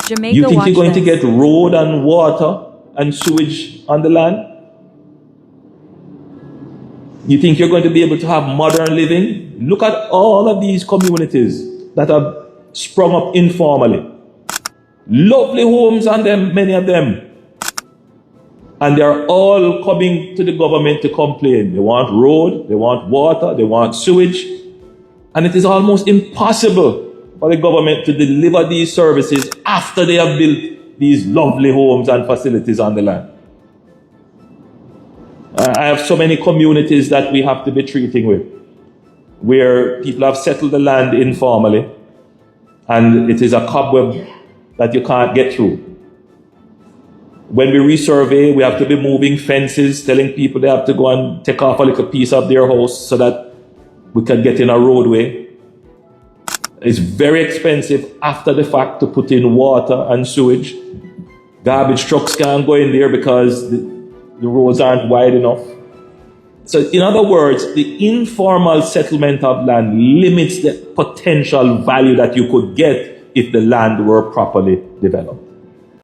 Jamaica You think watch you're going to this. get road and water and sewage on the land? You think you're going to be able to have modern living? Look at all of these communities that have sprung up informally. Lovely homes on them, many of them. And they're all coming to the government to complain. They want road, they want water, they want sewage. And it is almost impossible for the government to deliver these services after they have built these lovely homes and facilities on the land. I have so many communities that we have to be treating with, where people have settled the land informally, and it is a cobweb that you can't get through. When we resurvey, we have to be moving fences, telling people they have to go and take off a little piece of their house so that we can get in a roadway. It's very expensive after the fact to put in water and sewage. Garbage trucks can't go in there because the roads aren't wide enough. So in other words, the informal settlement of land limits the potential value that you could get if the land were properly developed.